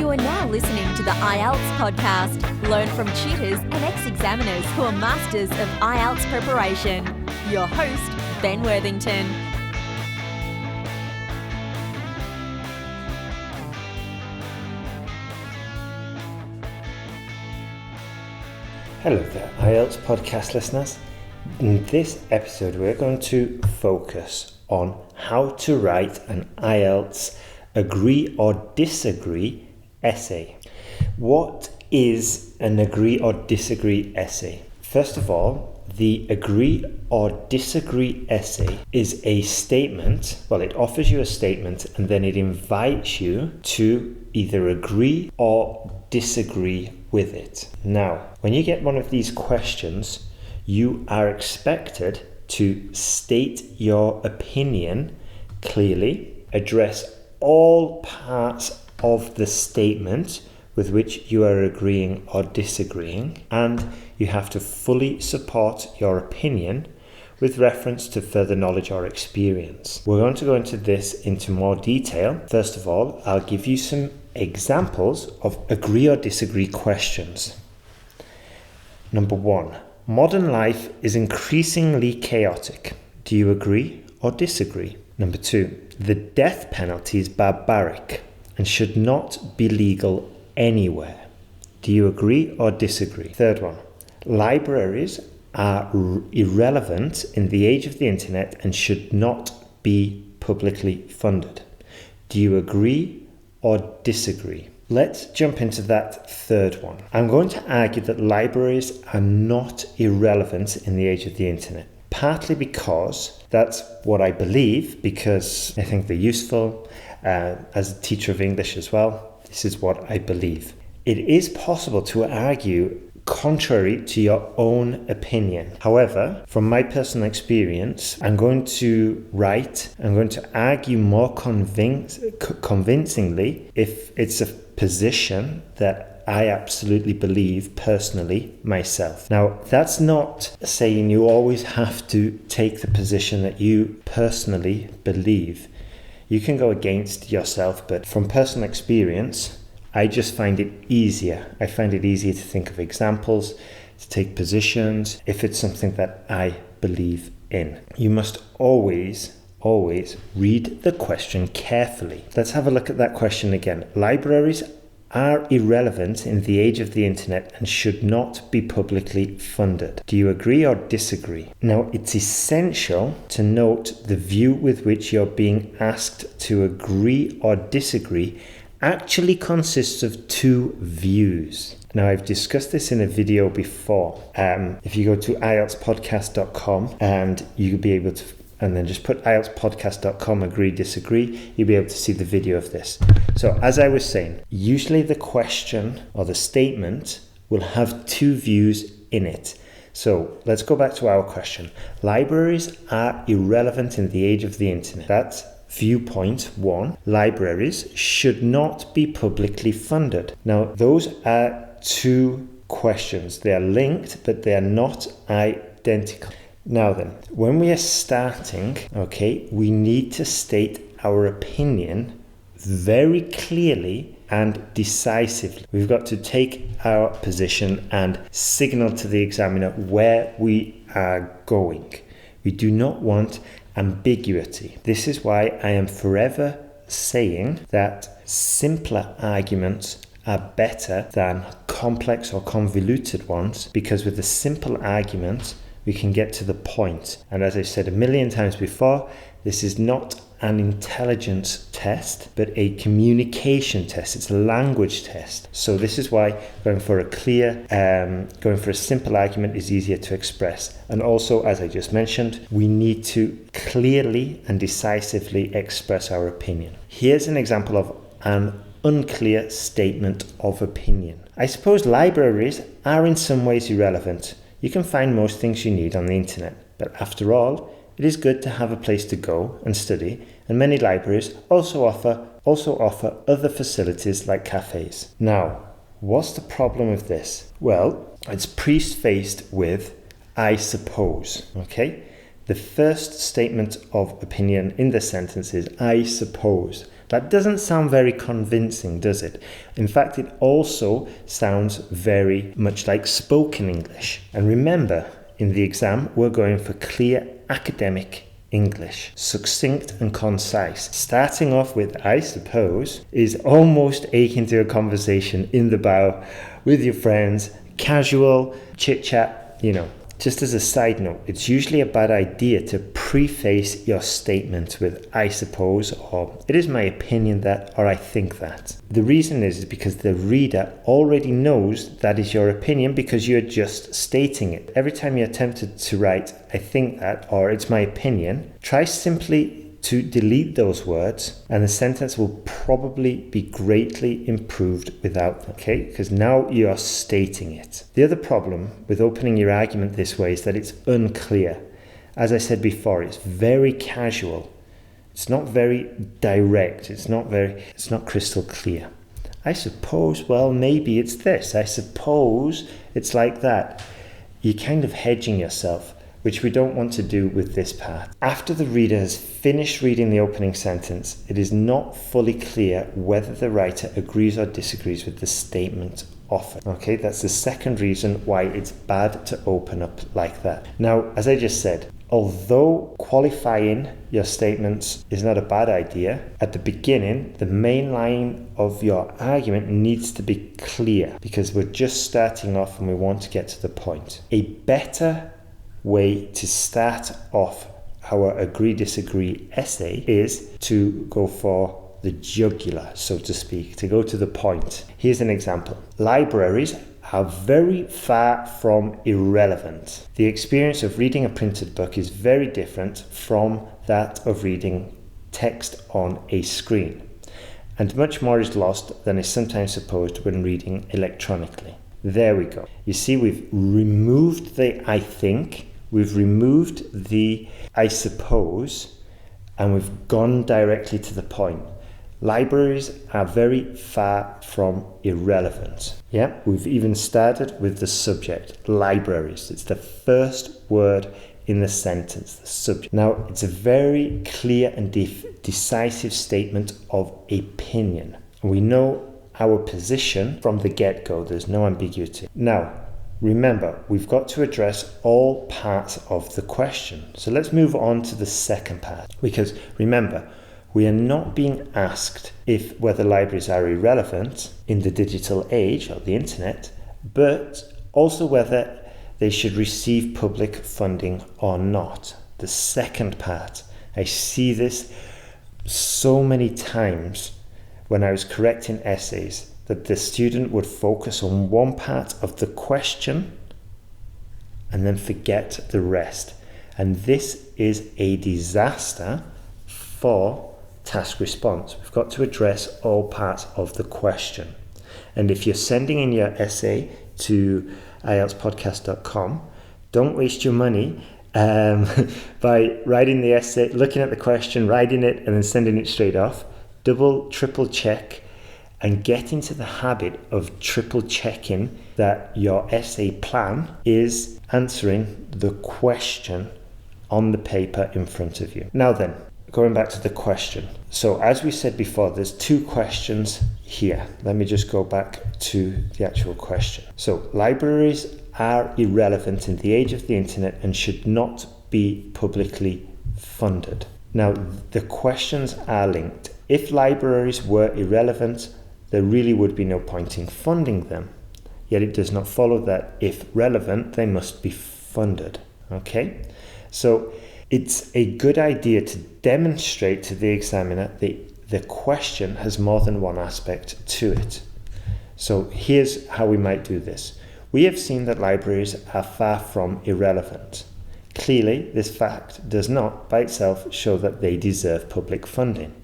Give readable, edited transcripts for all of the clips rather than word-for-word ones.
You are now listening to the IELTS podcast. Learn from tutors and ex-examiners who are masters of IELTS preparation. Your host, Ben Worthington. Hello there, IELTS podcast listeners. In this episode, we're going to focus on how to write an IELTS agree or disagree essay. What is an agree or disagree essay? First of all, the agree or disagree essay is a statement. Well, it offers you a statement and then it invites you to either agree or disagree with it. Now, when you get one of these questions, you are expected to state your opinion clearly, address all parts of the statement with which you are agreeing or disagreeing, and you have to fully support your opinion with reference to further knowledge or experience. We're going to go into this into more detail. First of all, I'll give you some examples of agree or disagree questions. Number 1. Modern life is increasingly chaotic. Do you agree or disagree? Number 2. The death penalty is barbaric and should not be legal anywhere. Do you agree or disagree? Third one. Libraries are irrelevant in the age of the internet and should not be publicly funded. Do you agree or disagree? Let's jump into that third one. I'm going to argue that libraries are not irrelevant in the age of the internet. Partly because that's what I believe, because I think they're useful. As a teacher of English as well, this is what I believe. It is possible to argue contrary to your own opinion. However, from my personal experience, I'm going to argue more convincingly if it's a position that I absolutely believe personally myself. Now, that's not saying you always have to take the position that you personally believe. You can go against yourself, but from personal experience, I just find it easier. I find it easier to think of examples, to take positions, if it's something that I believe in. You must always read the question carefully. Let's have a look at that question again. Libraries are irrelevant in the age of the internet and should not be publicly funded. Do you agree or disagree? Now, it's essential to note the view with which you're being asked to agree or disagree actually consists of two views. Now, I've discussed this in a video before. If you go to IELTSPodcast.com and you'll be able to, and then just put IELTSPodcast.com agree, disagree, you'll be able to see the video of this. So as I was saying, usually the question or the statement will have two views in it. So let's go back to our question. Libraries are irrelevant in the age of the internet. That's viewpoint 1. Libraries should not be publicly funded. Now, those are two questions. They are linked, but they are not identical. Now then, when we are starting, we need to state our opinion very clearly and decisively. We've got to take our position and signal to the examiner where we are going. We do not want ambiguity. This is why I am forever saying that simpler arguments are better than complex or convoluted ones, because with a simple argument, we can get to the point. And as I've said a million times before, this is not an intelligence test, but a communication test. It's a language test. So this is why going for a simple argument is easier to express. And also, as I just mentioned, we need to clearly and decisively express our opinion. Here's an example of an unclear statement of opinion. I suppose libraries are in some ways irrelevant. You can find most things you need on the internet, but after all, it is good to have a place to go and study, and many libraries also offer other facilities like cafes. Now, what's the problem with this? Well, it's prefaced with I suppose, The first statement of opinion in the sentence is I suppose. That doesn't sound very convincing, does it? In fact, it also sounds very much like spoken English. And remember, in the exam, we're going for clear academic English, succinct and concise. Starting off with "I suppose" is almost akin to a conversation in the bar with your friends, casual chit-chat, Just as a side note, it's usually a bad idea to preface your statement with "I suppose" or "it is my opinion that" or "I think that." The reason is because the reader already knows that is your opinion because you're just stating it. Every time you're tempted to write "I think that" or "it's my opinion," try simply to delete those words and the sentence will probably be greatly improved without them, okay? Because now you are stating it. The other problem with opening your argument this way is that it's unclear. As I said before, it's very casual. It's not very direct. It's not crystal clear. I suppose, well, maybe it's this. I suppose it's like that. You're kind of hedging yourself, which we don't want to do with this part. After the reader has finished reading the opening sentence, it is not fully clear whether the writer agrees or disagrees with the statement offered. Okay, that's the second reason why it's bad to open up like that. Now, as I just said, although qualifying your statements is not a bad idea, at the beginning, the main line of your argument needs to be clear because we're just starting off and we want to get to the point. A better way to start off our agree-disagree essay is to go for the jugular, so to speak, to go to the point. Here's an example. Libraries are very far from irrelevant. The experience of reading a printed book is very different from that of reading text on a screen, and much more is lost than is sometimes supposed when reading electronically. There we go. You see, we've removed the "I think," we've removed the "I suppose," and we've gone directly to the point. Libraries are very far from irrelevant. Yeah, we've even started with the subject, libraries. It's the first word in the sentence, the subject. Now, it's a very clear and decisive statement of opinion. We know our position from the get-go. There's no ambiguity. Now, remember, we've got to address all parts of the question. So let's move on to the second part, because remember, we are not being asked whether libraries are irrelevant in the digital age or the internet, but also whether they should receive public funding or not. The second part. I see this so many times when I was correcting essays, that the student would focus on one part of the question and then forget the rest. And this is a disaster for task response. We've got to address all parts of the question. And if you're sending in your essay to IELTSPodcast.com, don't waste your money by writing the essay, looking at the question, writing it, and then sending it straight off. Double, triple check, and get into the habit of triple checking that your essay plan is answering the question on the paper in front of you. Now then, going back to the question. So as we said before, there's two questions here. Let me just go back to the actual question. So libraries are irrelevant in the age of the internet and should not be publicly funded. Now, the questions are linked. If libraries were irrelevant, there really would be no point in funding them. Yet it does not follow that if relevant, they must be funded. Okay? So it's a good idea to demonstrate to the examiner the question has more than one aspect to it. So here's how we might do this. We have seen that libraries are far from irrelevant. Clearly, this fact does not by itself show that they deserve public funding.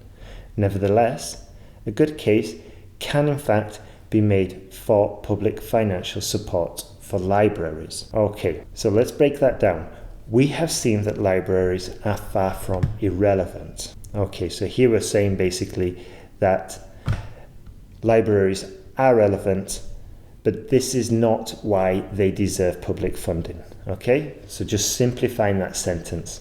Nevertheless, a good case can in fact be made for public financial support for libraries. Okay, so let's break that down. We have seen that libraries are far from irrelevant. Okay, so here we're saying basically that libraries are relevant, but this is not why they deserve public funding. Okay, so just simplifying that sentence.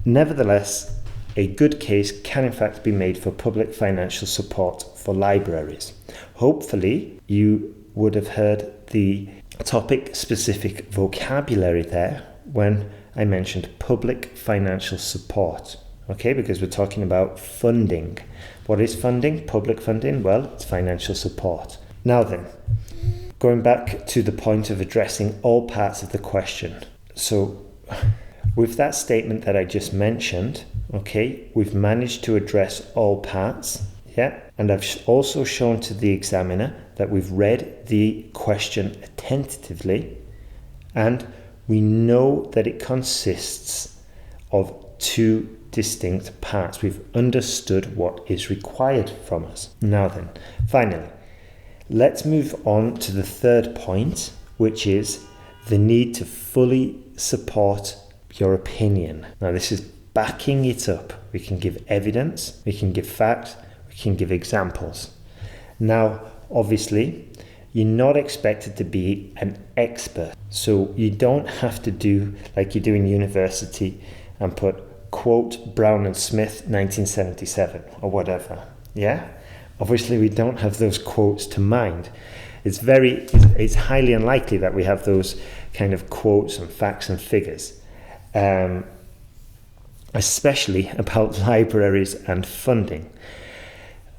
Nevertheless, a good case can in fact be made for public financial support for libraries. Hopefully you would have heard the topic-specific vocabulary there when I mentioned public financial support. Okay, because we're talking about funding. What is funding? Public funding? Well, it's financial support. Now then, going back to the point of addressing all parts of the question. So, with that statement that I just mentioned, okay, we've managed to address all parts, yeah? And I've also shown to the examiner that we've read the question attentively, and we know that it consists of two distinct parts. We've understood what is required from us. Now then, finally, let's move on to the third point, which is the need to fully support your opinion. Now this is backing it up. We can give evidence, we can give facts, we can give examples. Now, obviously, you're not expected to be an expert. So you don't have to do like you do in university and put quote Brown and Smith 1977 or whatever. Yeah? Obviously we don't have those quotes to mind. It's highly unlikely that we have those kind of quotes and facts and figures. Especially about libraries and funding.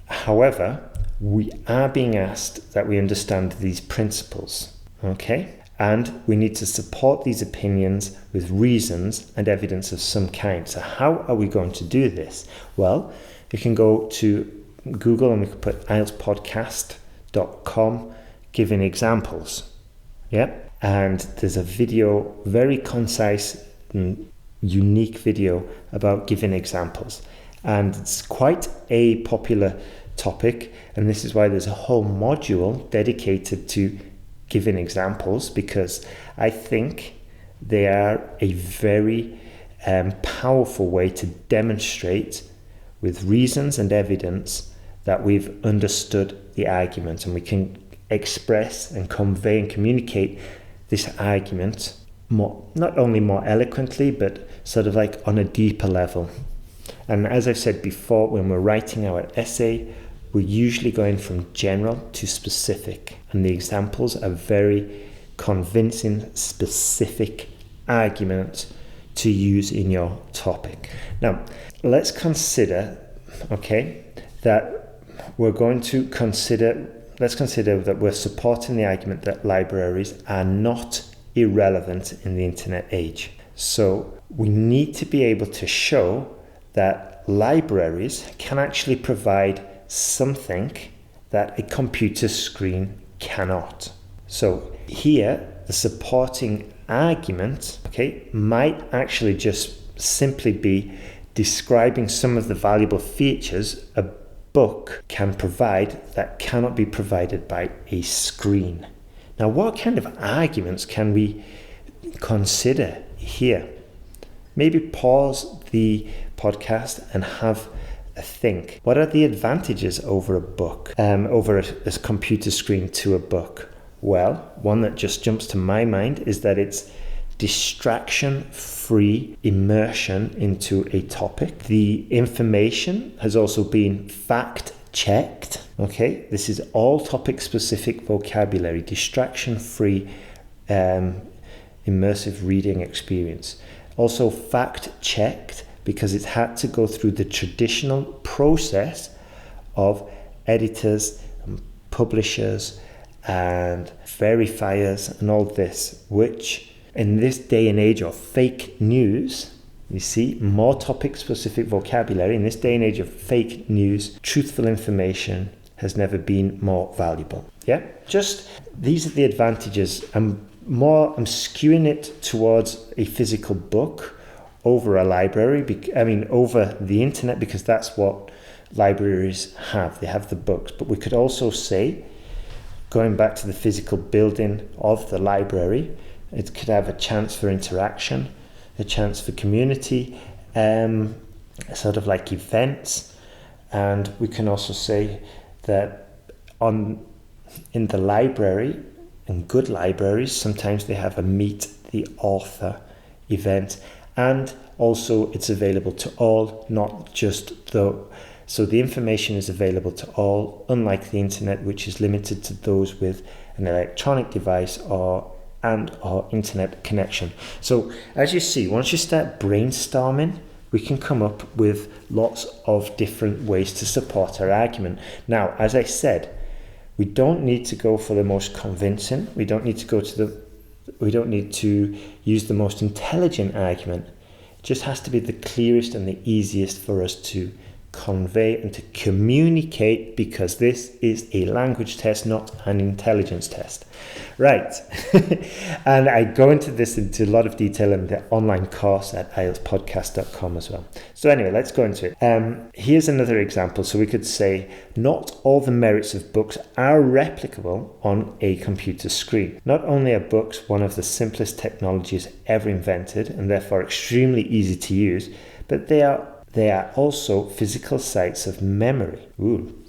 However, we are being asked that we understand these principles, okay? And we need to support these opinions with reasons and evidence of some kind. So how are we going to do this? Well, you can go to Google and we can put IELTSPodcast.com giving examples. Yeah? And there's a video, very concise and unique video about giving examples. And it's quite a popular topic, and this is why there's a whole module dedicated to giving examples, because I think they are a very powerful way to demonstrate with reasons and evidence that we've understood the argument, and we can express and convey and communicate this argument not only more eloquently, but sort of like on a deeper level. And as I've said before, when we're writing our essay, we're usually going from general to specific, and the examples are very convincing, specific arguments to use in your topic. Now, let's consider, that we're supporting the argument that libraries are not irrelevant in the internet age. So we need to be able to show that libraries can actually provide something that a computer screen cannot. So here, the supporting argument, might actually just simply be describing some of the valuable features a book can provide that cannot be provided by a screen. Now, what kind of arguments can we consider here? Maybe pause the podcast and have a think. What are the advantages over a book, over a computer screen to a book? Well, one that just jumps to my mind is that it's distraction-free immersion into a topic. The information has also been fact-checked. This is all topic-specific vocabulary, distraction-free immersive reading experience. Also fact-checked because it's had to go through the traditional process of editors and publishers and verifiers and all this, which in this day and age of fake news, you see, more topic-specific vocabulary. In this day and age of fake news, truthful information has never been more valuable. Yeah, just these are the advantages. I'm skewing it towards a physical book over a library, over the internet, because that's what libraries have. They have the books. But we could also say, going back to the physical building of the library, it could have a chance for interaction, a chance for community, sort of like events. And we can also say that in the library, in good libraries, sometimes they have a meet the author event, and also it's available to all, not just so the information is available to all, unlike the internet, which is limited to those with an electronic device or internet connection. So as you see, once you start brainstorming, we can come up with lots of different ways to support our argument. Now, as I said, we don't need to go for the most convincing. We don't need to use the most intelligent argument. It just has to be the clearest and the easiest for us to convey and to communicate, because this is a language test, not an intelligence test. Right. And I go into a lot of detail in the online course at IELTSPodcast.com as well. So anyway, let's go into it. Here's another example. So we could say, not all the merits of books are replicable on a computer screen. Not only are books one of the simplest technologies ever invented and therefore extremely easy to use, but they are also physical sites of memory. Ooh.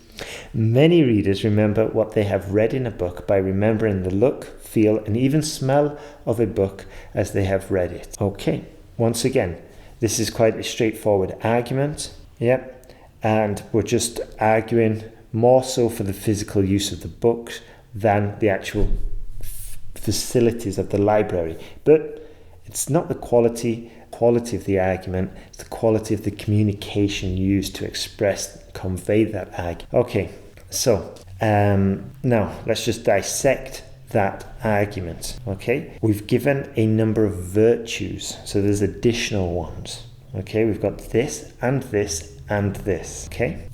Many readers remember what they have read in a book by remembering the look, feel, and even smell of a book as they have read it. Okay, once again, this is quite a straightforward argument. Yep, and we're just arguing more so for the physical use of the books than the actual facilities of the library. But it's not the quality of the argument, it's the quality of the communication used to convey that argument. Okay, so now let's just dissect that argument. Okay, we've given a number of virtues, so there's additional ones. Okay, we've got this and this and this. Okay,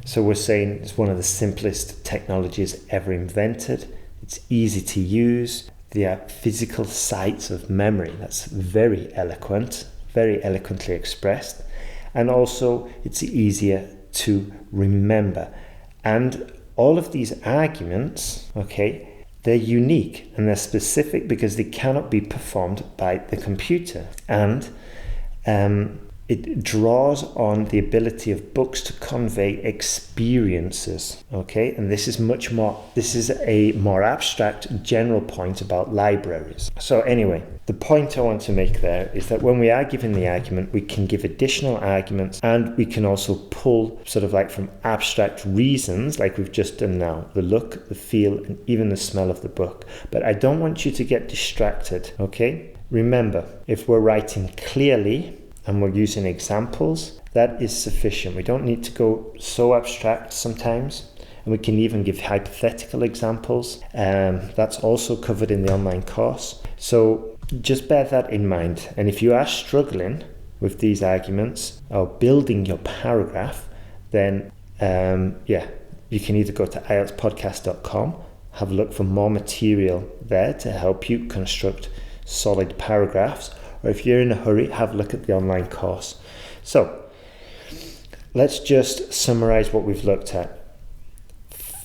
so we're saying it's one of the simplest technologies ever invented. It's easy to use. They are physical sites of memory. That's very eloquently expressed. And also, it's easier to remember. And all of these arguments, okay, they're unique and they're specific because they cannot be performed by the computer. And it draws on the ability of books to convey experiences, okay? And this is a more abstract general point about libraries. So anyway, the point I want to make there is that when we are given the argument, we can give additional arguments, and we can also pull sort of like from abstract reasons, like we've just done now, the look, the feel, and even the smell of the book. But I don't want you to get distracted, okay? Remember, if we're writing clearly, and we're using examples, that is sufficient. We don't need to go so abstract sometimes, and we can even give hypothetical examples. That's also covered in the online course. So just bear that in mind. And if you are struggling with these arguments or building your paragraph, then you can either go to IELTSPodcast.com, have a look for more material there to help you construct solid paragraphs, or if you're in a hurry, have a look at the online course. So let's just summarize what we've looked at.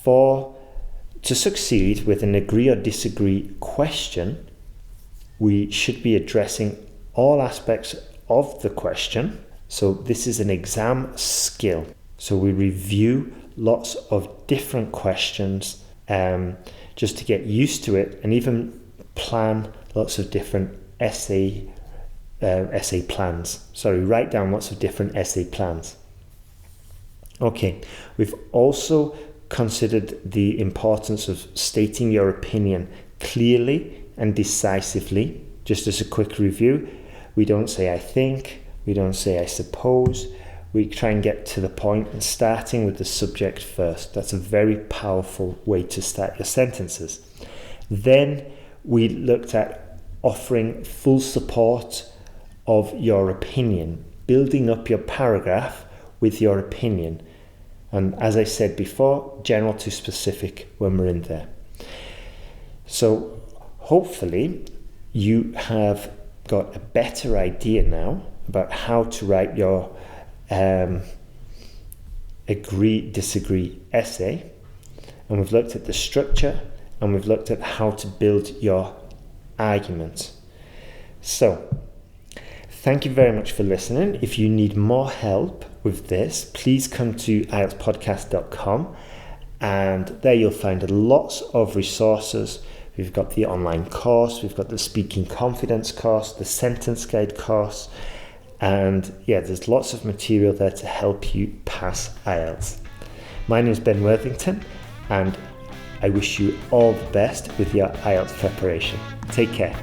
To succeed with an agree or disagree question, we should be addressing all aspects of the question. So this is an exam skill. So we review lots of different questions just to get used to it, and even plan lots of different essay plans. Write down lots of different essay plans. Okay, we've also considered the importance of stating your opinion clearly and decisively. Just as a quick review, we don't say I think, we don't say I suppose. We try and get to the point and starting with the subject first. That's a very powerful way to start your sentences. Then we looked at offering full support of your opinion, building up your paragraph with your opinion. And as I said before, general to specific when we're in there. So hopefully you have got a better idea now about how to write your agree, disagree essay. And we've looked at the structure, and we've looked at how to build your argument. So thank you very much for listening. If you need more help with this, please come to IELTSPodcast.com, and there you'll find lots of resources. We've got the online course, we've got the speaking confidence course, the sentence guide course, And yeah, there's lots of material there to help you pass IELTS. My name is Ben Worthington, and I wish you all the best with your IELTS preparation. Take care.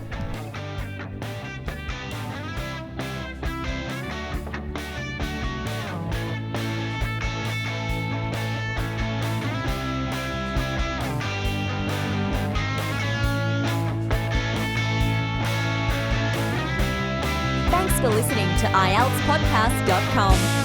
Thanks for listening to IELTSPodcast.com.